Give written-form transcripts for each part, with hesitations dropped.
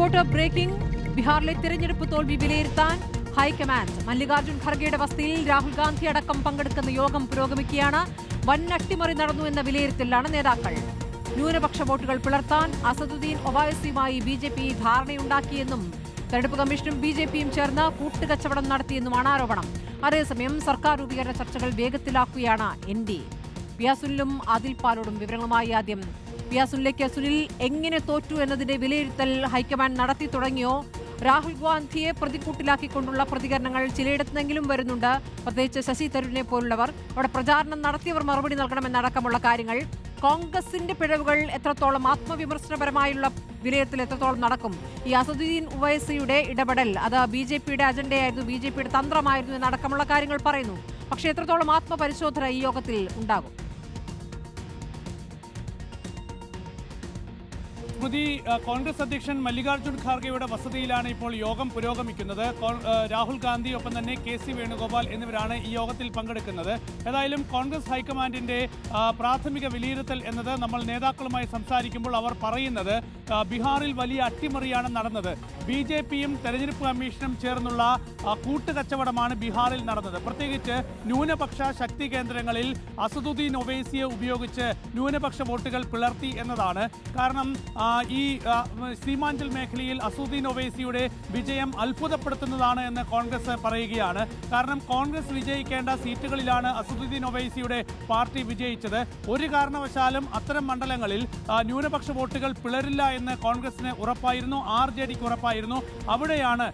Reporter breaking. ബീഹാറിലെ തിരഞ്ഞെടുപ്പ് തോൽവി വിലയിരുത്താൻ ഹൈക്കമാൻഡ്. മല്ലികാർജ്ജുൻ ഖർഗെയുടെ വസതിയിൽ രാഹുൽ ഗാന്ധി അടക്കം പങ്കെടുക്കുന്ന യോഗം പുരോഗമിക്കുകയാണ്. വൻ അട്ടിമറി നടന്നു എന്ന വിലയിരുത്തലാണ് നേതാക്കൾ. ന്യൂനപക്ഷ വോട്ടുകൾ പിളർത്താൻ അസദുദ്ദീൻ ഒവൈസിയുമായി ബിജെപി ധാരണയുണ്ടാക്കിയെന്നും തെരഞ്ഞെടുപ്പ് കമ്മീഷനും ബിജെപിയും ചേർന്ന് കൂട്ടുകച്ചവടം നടത്തിയെന്നുമാണ് ആരോപണം. അതേസമയം സർക്കാർ രൂപീകരണ ചർച്ചകൾ വേഗത്തിലാക്കുകയാണ് എൻഡിഎ. പിയാസുനിലും ആദിൽ പാലോടും വിവരങ്ങളുമായി ആദ്യം പിയാസുനിലേക്ക്. സുനിൽ, എങ്ങനെ തോറ്റു എന്നതിന്റെ വിലയിരുത്തൽ ഹൈക്കമാൻഡ് നടത്തി തുടങ്ങിയോ? രാഹുൽ ഗാന്ധിയെ പ്രതിക്കൂട്ടിലാക്കിക്കൊണ്ടുള്ള പ്രതികരണങ്ങൾ ചിലയിടത്തുനിന്നെങ്കിലും വരുന്നുണ്ട്. പ്രത്യേകിച്ച് ശശി തരൂരിനെ പോലുള്ളവർ അവിടെ പ്രചാരണം നടത്തിയവർ മറുപടി നൽകണമെന്നടക്കമുള്ള കാര്യങ്ങൾ. കോൺഗ്രസിന്റെ പിഴവുകൾ എത്രത്തോളം, ആത്മവിമർശനപരമായുള്ള വിലയിരുത്തൽ എത്രത്തോളം നടക്കും? ഈ അസദുദ്ദീൻ ഉവൈസിയുടെ ഇടപെടൽ അത് ബിജെപിയുടെ അജണ്ടയായിരുന്നു, ബിജെപിയുടെ തന്ത്രമായിരുന്നു എന്നടക്കമുള്ള കാര്യങ്ങൾ പറയുന്നു. പക്ഷേ എത്രത്തോളം ആത്മപരിശോധന ഈ യോഗത്തിൽ ഉണ്ടാകും? കോൺഗ്രസ് അധ്യക്ഷൻ മല്ലികാർജ്ജുൻ ഖാർഗെയുടെ വസതിയിലാണ് ഇപ്പോൾ യോഗം പുരോഗമിക്കുന്നത്. രാഹുൽ ഗാന്ധി ഒപ്പം തന്നെ KC വേണുഗോപാൽ എന്നിവരാണ് ഈ യോഗത്തിൽ പങ്കെടുക്കുന്നത്. ഏതായാലും കോൺഗ്രസ് ഹൈക്കമാൻഡിന്റെ പ്രാഥമിക വിലയിരുത്തൽ എന്നത് നമ്മൾ നേതാക്കളുമായി സംസാരിക്കുമ്പോൾ അവർ പറയുന്നത് ബീഹാറിൽ വലിയ അട്ടിമറിയാണ് നടന്നത്. BJPയും തെരഞ്ഞെടുപ്പ് കമ്മീഷനും ചേർന്നുള്ള കൂട്ടുകച്ചവടമാണ് ബീഹാറിൽ നടന്നത്. പ്രത്യേകിച്ച് ന്യൂനപക്ഷ ശക്തി കേന്ദ്രങ്ങളിൽ അസദുദ്ദീൻ ഒവൈസിയെ ഉപയോഗിച്ച് ന്യൂനപക്ഷ വോട്ടുകൾ പിളർത്തി എന്നതാണ്. കാരണം ഈ സീമാഞ്ചൽ മേഖലയിൽ അസദുദ്ദീൻ ഒവൈസിയുടെ വിജയം അത്ഭുതപ്പെടുത്തുന്നതാണ് എന്ന് കോൺഗ്രസ് പറയുകയാണ്. കാരണം കോൺഗ്രസ് വിജയിക്കേണ്ട സീറ്റുകളിലാണ് അസദുദ്ദീൻ ഒവൈസിയുടെ പാർട്ടി വിജയിച്ചത്. ഒരു കാരണവശാലും അത്തരം മണ്ഡലങ്ങളിൽ ന്യൂനപക്ഷ വോട്ടുകൾ പിളരില്ല എന്ന് കോൺഗ്രസിന് ഉറപ്പായിരുന്നു, RJDക്ക് ഉറപ്പായിരുന്നു. അവിടെയാണ്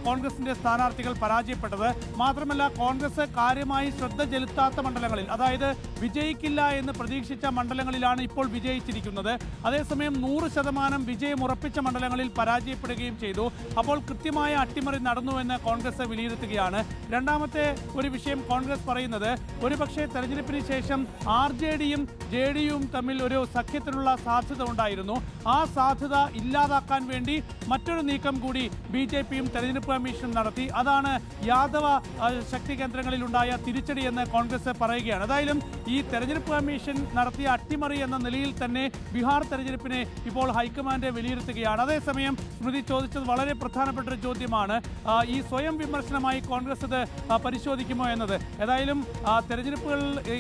കോൺഗ്രസിന്റെ സ്ഥാനാർത്ഥികൾ പരാജയപ്പെട്ടത്. മാത്രമല്ല കോൺഗ്രസ് കാര്യമായി ശ്രദ്ധ ചെലുത്താത്ത മണ്ഡലങ്ങളിൽ, അതായത് വിജയിക്കില്ല എന്ന് പ്രതീക്ഷിച്ച മണ്ഡലങ്ങളിലാണ് ഇപ്പോൾ വിജയിച്ചിരിക്കുന്നത്. അതേസമയം 100% വിജയം ഉറപ്പിച്ച മണ്ഡലങ്ങളിൽ പരാജയപ്പെടുകയും ചെയ്തു. അപ്പോൾ കൃത്യമായ അട്ടിമറി നടന്നുവെന്ന് കോൺഗ്രസ് വിലയിരുത്തുകയാണ്. രണ്ടാമത്തെ ഒരു വിഷയം കോൺഗ്രസ് പറയുന്നത്, ഒരുപക്ഷെ തെരഞ്ഞെടുപ്പിന് ശേഷം RJDയും JDയുയും തമ്മിൽ ഒരു സഖ്യത്തിനുള്ള സാധ്യത ഉണ്ടായിരുന്നു. ആ സാധ്യത ഇല്ലാതാക്കാൻ വേണ്ടി മറ്റൊരു നീക്കം കൂടി BJPയും തെരഞ്ഞെടുപ്പ് കമ്മീഷനും നടത്തി. അതാണ് യാദവ ശക്തി കേന്ദ്രങ്ങളിലുണ്ടായ തിരിച്ചടി എന്ന് കോൺഗ്രസ് പറയുകയാണ്. ഏതായാലും ഈ തെരഞ്ഞെടുപ്പ് കമ്മീഷൻ നടത്തിയ അട്ടിമറി എന്ന നിലയിൽ തന്നെ ബീഹാർ തെരഞ്ഞെടുപ്പിനെ ഇപ്പോൾ ഹൈക്കമാൻഡ് വിലയിരുത്തുകയാണ്. അതേസമയം സ്മൃതി ചോദിച്ചത് വളരെ പ്രധാനപ്പെട്ട ഒരു ചോദ്യമാണ്, ഈ സ്വയം വിമർശനമായി കോൺഗ്രസ് ഇത് പരിശോധിക്കുമോ എന്നത്. ഏതായാലും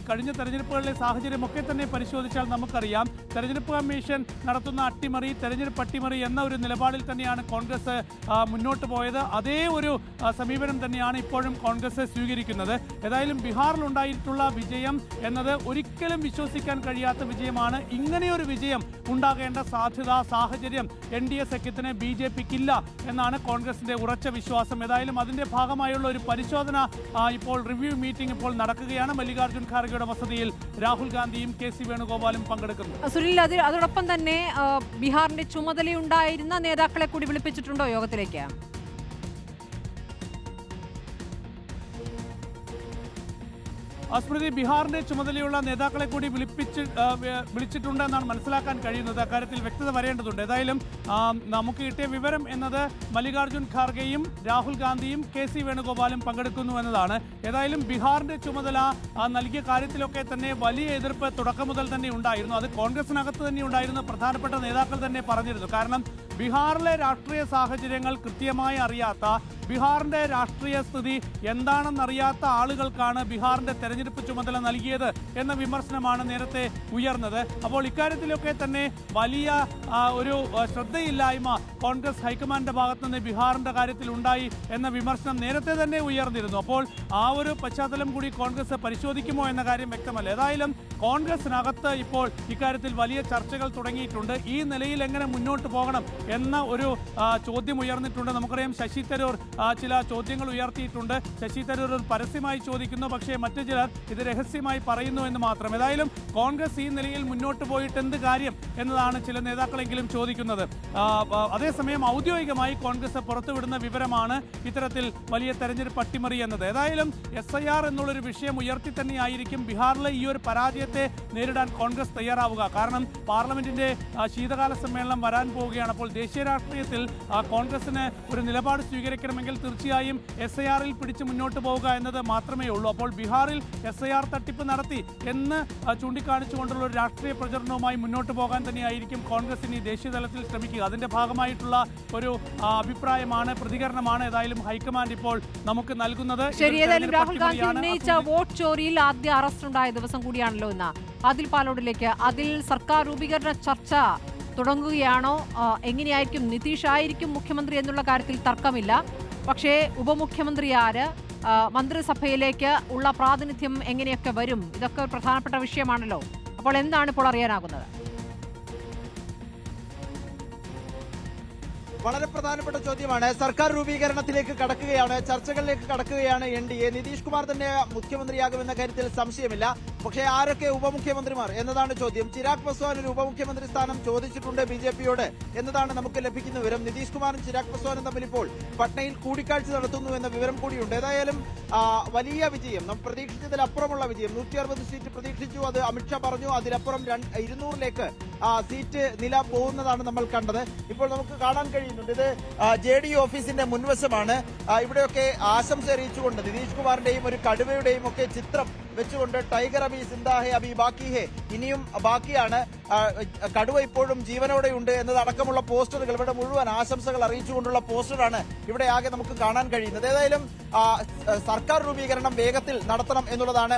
കഴിഞ്ഞ തെരഞ്ഞെടുപ്പുകളിലെ സാഹചര്യമൊക്കെ തന്നെ പരിശോധിച്ചാൽ നമുക്കറിയാം, തെരഞ്ഞെടുപ്പ് കമ്മീഷൻ നടത്തുന്ന അട്ടിമറി തെരഞ്ഞെടുപ്പ് അട്ടിമറി എന്ന ഒരു നിലപാടിൽ തന്നെയാണ് കോൺഗ്രസ് മുന്നോട്ട് പോയത്. അതേ ഒരു സമീപനം തന്നെയാണ് ഇപ്പോഴും കോൺഗ്രസ് സ്വീകരിക്കുന്നത്. ഏതായാലും ബീഹാറിലുണ്ടായിട്ടുള്ള വിജയം എന്നത് ഒരിക്കലും വിശ്വസിക്കാൻ കഴിയാത്ത വിജയമാണ്. ഇങ്ങനെയൊരു വിജയം ഉണ്ടാകേണ്ട സാഹചര്യം NDA സഖ്യത്തിന് BJPക്കില്ല എന്നാണ് കോൺഗ്രസിന്റെ ഉറച്ച വിശ്വാസം. ഏതായാലും അതിന്റെ ഭാഗമായുള്ള ഒരു പരിശോധന ഇപ്പോൾ റിവ്യൂ മീറ്റിംഗ് ഇപ്പോൾ നടക്കുകയാണ്. മല്ലികാർജ്ജുൻ ഖാർഗെയുടെ വസതിയിൽ രാഹുൽ ഗാന്ധിയും KC വേണുഗോപാലും പങ്കെടുക്കുന്നു. സുനിൽ, അതോടൊപ്പം തന്നെ ബീഹാറിന്റെ ചുമതലയുണ്ടായിരുന്ന നേതാക്കളെ കൂടി വിളിപ്പിച്ചിട്ടുണ്ടോ യോഗത്തിലേക്ക്? സ്മൃതി, ബീഹാറിന്റെ ചുമതലയുള്ള നേതാക്കളെ കൂടി വിളിച്ചിട്ടുണ്ട് എന്നാണ് മനസ്സിലാക്കാൻ കഴിയുന്നത്. അക്കാര്യത്തിൽ വ്യക്തത വരേണ്ടതുണ്ട്. ഏതായാലും നമുക്ക് കിട്ടിയ വിവരം എന്നത് മല്ലികാർജ്ജുൻ ഖാർഗെയും രാഹുൽ ഗാന്ധിയും KC വേണുഗോപാലും പങ്കെടുക്കുന്നു എന്നതാണ്. ഏതായാലും ബീഹാറിന്റെ ചുമതല നൽകിയ കാര്യത്തിലൊക്കെ തന്നെ വലിയ എതിർപ്പ് തുടക്കം മുതൽ തന്നെ ഉണ്ടായിരുന്നു. അത് കോൺഗ്രസിനകത്ത് തന്നെ ഉണ്ടായിരുന്ന പ്രധാനപ്പെട്ട നേതാക്കൾ തന്നെ പറഞ്ഞിരുന്നു. കാരണം ബീഹാറിലെ രാഷ്ട്രീയ സാഹചര്യങ്ങൾ കൃത്യമായി അറിയാത്ത, ബീഹാറിന്റെ രാഷ്ട്രീയ സ്ഥിതി എന്താണെന്നറിയാത്ത ആളുകൾക്കാണ് ബീഹാറിന്റെ തെരഞ്ഞെടുപ്പ് ചുമതല നൽകിയത് എന്ന വിമർശനമാണ് നേരത്തെ ഉയർന്നത്. അപ്പോൾ ഇക്കാര്യത്തിലൊക്കെ തന്നെ വലിയ ഒരു ശ്രദ്ധയില്ലായ്മ കോൺഗ്രസ് ഹൈക്കമാൻഡിന്റെ ഭാഗത്തു നിന്ന് ബീഹാറിന്റെ കാര്യത്തിൽ ഉണ്ടായി എന്ന വിമർശനം നേരത്തെ തന്നെ ഉയർന്നിരുന്നു. അപ്പോൾ ആ ഒരു പശ്ചാത്തലം കൂടി കോൺഗ്രസ് പരിശോധിക്കുമോ എന്ന കാര്യം വ്യക്തമല്ല. ഏതായാലും കോൺഗ്രസിനകത്ത് ഇപ്പോൾ ഇക്കാര്യത്തിൽ വലിയ ചർച്ചകൾ തുടങ്ങിയിട്ടുണ്ട്. ഈ നിലയിൽ എങ്ങനെ മുന്നോട്ട് പോകണം എന്ന ഒരു ചോദ്യം ഉയർന്നിട്ടുണ്ട്. നമുക്കറിയാം ശശി തരൂർ ചില ചോദ്യങ്ങൾ ഉയർത്തിയിട്ടുണ്ട്. ശശി തരൂർ പരസ്യമായി ചോദിക്കുന്നു, പക്ഷേ മറ്റു ചിലർ ഇത് രഹസ്യമായി പറയുന്നു എന്ന് മാത്രം. ഏതായാലും കോൺഗ്രസ് ഈ നിലയിൽ മുന്നോട്ട് പോയിട്ട് എന്ത് കാര്യം എന്നതാണ് ചില നേതാക്കളെങ്കിലും ചോദിക്കുന്നത്. അതേസമയം ഔദ്യോഗികമായി കോൺഗ്രസ് പുറത്തുവിടുന്ന വിവരമാണ് ഇത്തരത്തിൽ വലിയ തെരഞ്ഞെടുപ്പ് അട്ടിമറി എന്നത്. ഏതായാലും SIR എന്നുള്ളൊരു വിഷയം ഉയർത്തി തന്നെയായിരിക്കും ബീഹാറിലെ ഈ ഒരു പരാജയത്തെ നേരിടാൻ കോൺഗ്രസ് തയ്യാറാവുക. കാരണം പാർലമെന്റിന്റെ ശീതകാല സമ്മേളനം വരാൻ പോവുകയാണ്. അപ്പോൾ ദേശീയ രാഷ്ട്രീയത്തിൽ കോൺഗ്രസിന് ഒരു നിലപാട് സ്വീകരിക്കണമെങ്കിൽ ആണെങ്കിൽ തീർച്ചയായും SIR-ൽ പിടിച്ച് മുന്നോട്ട് പോവുക എന്നത് മാത്രമേ ഉള്ളൂ. അപ്പോൾ ബീഹാറിൽ SIR തട്ടിപ്പ് നടത്തി എന്ന് ചൂണ്ടിക്കാണിച്ചുകൊണ്ടുള്ള ഒരു രാഷ്ട്രീയ പ്രചരണവുമായി മുന്നോട്ട് പോകാൻ തന്നെയായിരിക്കും കോൺഗ്രസ് ഇനി ദേശീയ തലത്തിൽ ശ്രമിക്കുക. അതിന്റെ ഭാഗമായിട്ടുള്ള ഒരു അഭിപ്രായമാണ്, പ്രതികരണമാണ് ഏതായാലും ഹൈക്കമാൻഡ് ഇപ്പോൾ നമുക്ക് നൽകുന്നത്. ശരി, ഏതായാലും രാഹുൽ ഗാന്ധി ഉന്നയിച്ച വോട്ട് ചോരിയിൽ ആദ്യ അറസ്റ്റ് ഉണ്ടായ ദിവസം കൂടിയാണല്ലോ ഇന്ന്. ആദിൽ പാലോടിലേക്ക്. അതിൽ സർക്കാർ രൂപീകരണ ചർച്ച തുടങ്ങുകയാണോ? എങ്ങനെയായിരിക്കും? നിതീഷ് ആയിരിക്കും മുഖ്യമന്ത്രി എന്നുള്ള കാര്യത്തിൽ തർക്കമില്ല. പക്ഷേ ഉപമുഖ്യമന്ത്രി ആര്, മന്ത്രിസഭയിലേക്ക് ഉള്ള പ്രാതിനിധ്യം എങ്ങനെയൊക്കെ വരും, ഇതൊക്കെ ഒരു പ്രധാനപ്പെട്ട വിഷയമാണല്ലോ. അപ്പോൾ എന്താണ് ഇപ്പോൾ അറിയാനാകുന്നത്? വളരെ പ്രധാനപ്പെട്ട ചോദ്യമാണ്. സർക്കാർ രൂപീകരണത്തിലേക്ക് കടക്കുകയാണ്, ചർച്ചകളിലേക്ക് കടക്കുകയാണ് NDA. നിതീഷ് കുമാർ തന്നെ മുഖ്യമന്ത്രിയാകുമെന്ന കാര്യത്തിൽ സംശയമില്ല. പക്ഷേ ആരൊക്കെ ഉപമുഖ്യമന്ത്രിമാർ എന്നതാണ് ചോദ്യം. ചിരാഗ് പസ്വാൻ ഒരു ഉപമുഖ്യമന്ത്രി സ്ഥാനം ചോദിച്ചിട്ടുണ്ട് BJP-യോട് എന്നതാണ് നമുക്ക് ലഭിക്കുന്ന വിവരം. നിതീഷ് കുമാറും ചിരാഗ് പസ്വാനും തമ്മിൽ ഇപ്പോൾ പട്നയിൽ കൂടിക്കാഴ്ച നടത്തുന്നു എന്ന വിവരം കൂടിയുണ്ട്. ഏതായാലും വലിയ വിജയം, നാം പ്രതീക്ഷിച്ചതിലപ്പുറമുള്ള വിജയം. 160 സീറ്റ് പ്രതീക്ഷിച്ചു, അത് അമിത്ഷാ പറഞ്ഞു. അതിലപ്പുറം 200-ലേക്ക് സീറ്റ് നില പോകുന്നതാണ് നമ്മൾ കണ്ടത്. ഇപ്പോൾ നമുക്ക് കാണാൻ കഴിയുന്നുണ്ട്, ഇത് JDU ഓഫീസിന്റെ മുൻവശമാണ്. ഇവിടെയൊക്കെ ആശംസ അറിയിച്ചുകൊണ്ട് നിതീഷ് കുമാറിന്റെയും ഒരു കടുവയുടെയും ഒക്കെ ചിത്രം വെച്ചുകൊണ്ട് ടൈഗർ അബി സിന്ദാ ഹെ അബി ബാക്കി ഹെ, ഇനിയും ബാക്കിയാണ്, കടുവ ഇപ്പോഴും ജീവനോടെയുണ്ട് എന്നതടക്കമുള്ള പോസ്റ്ററുകൾ, ഇവിടെ മുഴുവൻ ആശംസകൾ അറിയിച്ചുകൊണ്ടുള്ള പോസ്റ്ററാണ് ഇവിടെ ആകെ നമുക്ക് കാണാൻ കഴിയുന്നത്. ഏതായാലും സർക്കാർ രൂപീകരണം വേഗത്തിൽ നടത്തണം എന്നുള്ളതാണ്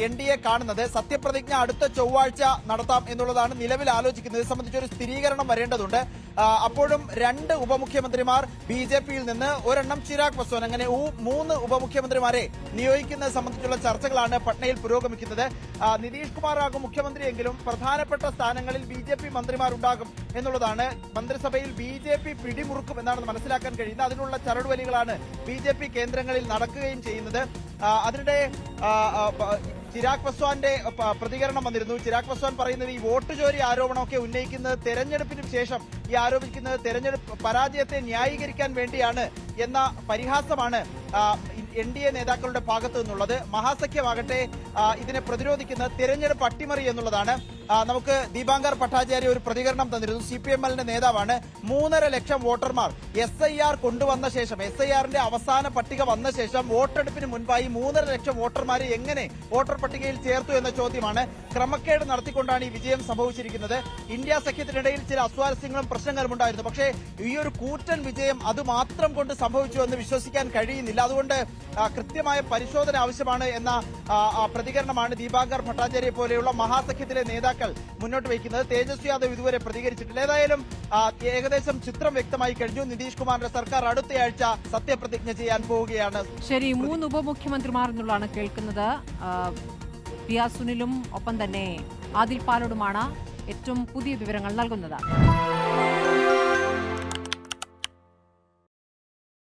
NDA കാണുന്നത്. സത്യപ്രതിജ്ഞ അടുത്ത ചൊവ്വാഴ്ച നടത്താം എന്നുള്ളതാണ് നിലവിൽ ആലോചിക്കുന്നത്. ഇത് സംബന്ധിച്ചൊരു സ്ഥിരീകരണം വരേണ്ടതുണ്ട്. അപ്പോഴും 2 ഉപമുഖ്യമന്ത്രിമാർ BJP-യിൽ നിന്ന്, ഒരെണ്ണം ചിരാഗ് പസ്വാൻ, അങ്ങനെ 3 ഉപമുഖ്യമന്ത്രിമാരെ നിയോഗിക്കുന്നത് സംബന്ധിച്ചുള്ള ചർച്ചകളാണ് പട്നയിൽ പുരോഗമിക്കുന്നത്. നിതീഷ് കുമാർ ആകും മുഖ്യമന്ത്രിയെങ്കിലും പ്രധാനപ്പെട്ട സ്ഥാനങ്ങളിൽ BJP മന്ത്രിമാരുണ്ടാകും എന്നുള്ളതാണ്. മന്ത്രിസഭയിൽ BJP പിടിമുറുക്കും എന്നാണ് മനസ്സിലാക്കാൻ കഴിയുന്നത്. അതിനുള്ള ചരടുവലികളാണ് BJP കേന്ദ്രങ്ങളിൽ നടക്കുകയും ചെയ്യുന്നത്. അതിനിടെ ചിരാഗ് പസ്വാന്റെ പ്രതികരണം വന്നിരുന്നു. ചിരാഗ് പസ്വാൻ പറയുന്നത് ഈ വോട്ട് ചോരി ആരോപണമൊക്കെ ഉന്നയിക്കുന്നത് തെരഞ്ഞെടുപ്പിന് ശേഷം, ഈ ആരോപിക്കുന്നത് തെരഞ്ഞെടുപ്പ് പരാജയത്തെ ന്യായീകരിക്കാൻ വേണ്ടിയാണ് എന്ന പരിഹാസമാണ് NDA നേതാക്കളുടെ ഭാഗത്തു നിന്നുള്ളത്. മഹാസഖ്യമാകട്ടെ ഇതിനെ പ്രതിരോധിക്കുന്നത് തെരഞ്ഞെടുപ്പ് അട്ടിമറി എന്നുള്ളതാണ്. നമുക്ക് ദീപാങ്കർ ഭട്ടാചാര്യ ഒരു പ്രതികരണം തന്നിരുന്നു. CPML-ന്റെ നേതാവാണ്. 3.5 ലക്ഷം വോട്ടർമാർ SIR കൊണ്ടുവന്ന ശേഷം, SIR-ന്റെ അവസാന പട്ടിക വന്ന ശേഷം വോട്ടെടുപ്പിന് മുൻപായി 3.5 ലക്ഷം വോട്ടർമാരെ എങ്ങനെ വോട്ടർ പട്ടികയിൽ ചേർത്തു എന്ന ചോദ്യമാണ്. ക്രമക്കേട് നടത്തിക്കൊണ്ടാണ് ഈ വിജയം സംഭവിച്ചിരിക്കുന്നത്. ഇന്ത്യ സഖ്യത്തിനിടയിൽ ചില അസ്വാരസ്യങ്ങളും പ്രശ്നങ്ങളും ഉണ്ടായിരുന്നു. പക്ഷേ ഈ ഒരു കൂറ്റൻ വിജയം അതുമാത്രം കൊണ്ട് സംഭവിച്ചു എന്ന് വിശ്വസിക്കാൻ കഴിയുന്നില്ല. അതുകൊണ്ട് കൃത്യമായ പരിശോധന ആവശ്യമാണ് എന്ന പ്രതികരണമാണ് ദീപാങ്കർ ഭട്ടാചാര്യ പോലെയുള്ള മഹാസഖ്യത്തിലെ നേതാക്കൾ മുന്നോട്ട് വയ്ക്കുന്നത്. തേജസ്വി യാദവ് ഇതുവരെ പ്രതികരിച്ചിട്ടില്ല. ഏതായാലും ഏകദേശം ചിത്രം വ്യക്തമായി കഴിഞ്ഞു. നിതീഷ് കുമാറിന്റെ സർക്കാർ അടുത്തയാഴ്ച സത്യപ്രതിജ്ഞ ചെയ്യാൻ പോവുകയാണ്. ശരി, 3 ഉപമുഖ്യമന്ത്രിമാർ എന്നുള്ളതാണ് കേൾക്കുന്നത്. PR സുനിലും ഒപ്പം തന്നെ ആദിൽ പാലോടുമാണ് ഏറ്റവും പുതിയ വിവരങ്ങൾ നൽകുന്നത്.